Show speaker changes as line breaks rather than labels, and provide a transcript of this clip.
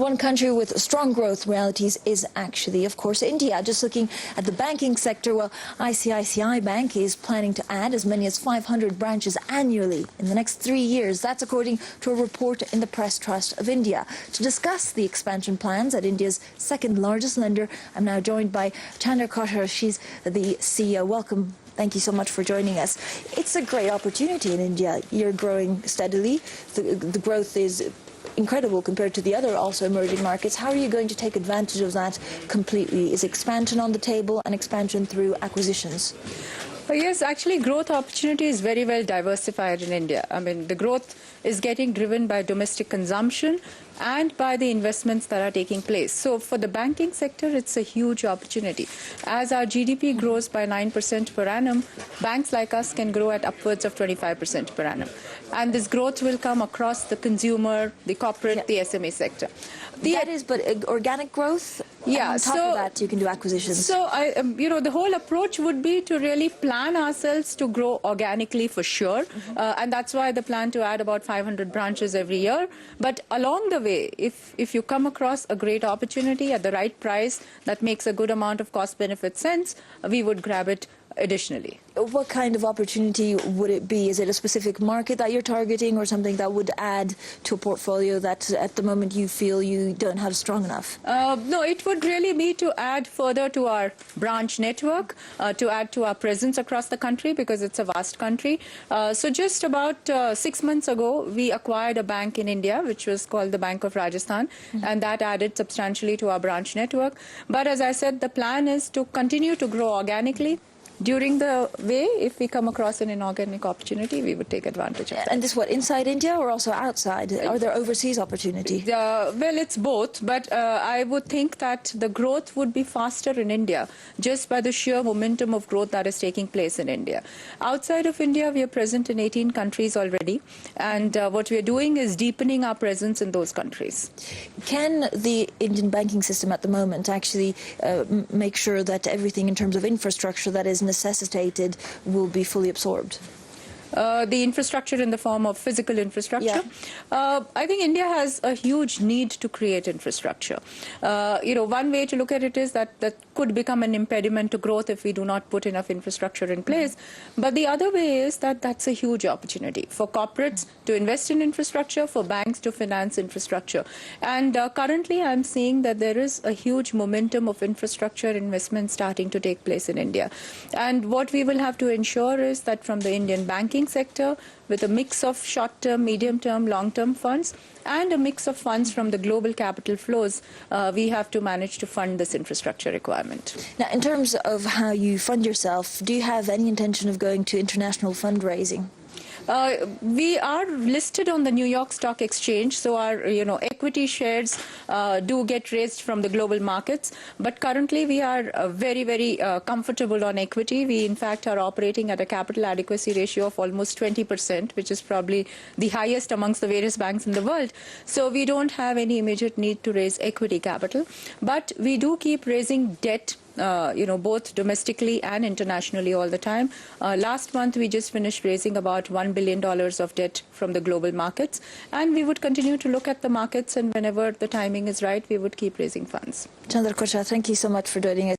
one country with strong growth realities is actually, of course, India. Just looking at the banking sector, well, ICICI Bank is planning to add as many as 500 branches annually in the next 3 years. That's according to a report in the Press Trust of India. To discuss the expansion plans at India's second largest lender, I'm now joined by Chanda Kochhar. She's the CEO. Welcome. Thank you so much for joining us. It's a great opportunity in India. You're growing steadily. The growth is incredible compared to the other also emerging markets. How are you going to take advantage of that completely? Is expansion on the table and expansion through acquisitions?
Yes, actually growth opportunity is very well diversified in India. I mean, the growth is getting driven by domestic consumption and by the investments that are taking place. So for the banking sector, it's a huge opportunity. As our GDP grows by 9% per annum, banks like us can grow at upwards of 25% per annum. And this growth will come across the consumer, the corporate, the SME sector.
That is, but organic growth?
Yeah,
on top of that, you can do acquisitions.
So, the whole approach would be to really plan ourselves to grow organically for sure. And that's why the plan to add about 500 branches every year. But along the way, if you come across a great opportunity at the right price that makes a good amount of cost-benefit sense, we would grab it additionally.
What kind of opportunity would it be? Is it a specific market that you're targeting or something that would add to a portfolio that at the moment you feel you don't have strong enough?
No, it would really be to add further to our branch network, to add to our presence across the country because it's a vast country. So just about 6 months ago, we acquired a bank in India, which was called the Bank of Rajasthan, and that added substantially to our branch network. But as I said, the plan is to continue to grow organically. During the way, if we come across an inorganic opportunity, we would take advantage of that.
And this what, inside India or also outside? Are there overseas opportunities?
Well, it's both, but I would think that the growth would be faster in India just by the sheer momentum of growth that is taking place in India. Outside of India, we are present in 18 countries already, and what we are doing is deepening our presence in those countries.
Can the Indian banking system at the moment actually make sure that everything in terms of infrastructure that is necessitated will be fully absorbed?
The infrastructure in the form of physical infrastructure. I think India has a huge need to create infrastructure. One way to look at it is that could become an impediment to growth if we do not put enough infrastructure in place. But the other way is that that's a huge opportunity for corporates to invest in infrastructure, for banks to finance infrastructure. And currently I'm seeing that there is a huge momentum of infrastructure investment starting to take place in India. And what we will have to ensure is that from the Indian banking sector, with a mix of short-term, medium-term, long-term funds, and a mix of funds from the global capital flows, we have to manage to fund this infrastructure requirement.
Now, in terms of how you fund yourself, do you have any intention of going to international fundraising?
We are listed on the New York Stock Exchange, so our equity shares do get raised from the global markets. But currently, we are very, very comfortable on equity. We, in fact, are operating at a capital adequacy ratio of almost 20%, which is probably the highest amongst the various banks in the world. So we don't have any immediate need to raise equity capital. But we do keep raising debt, both domestically and internationally all the time. Last month, we just finished raising about $1 billion of debt from the global markets. And we would continue to look at the markets, and whenever the timing is right, we would keep raising funds.
Chanda Kochhar, thank you so much for doing it.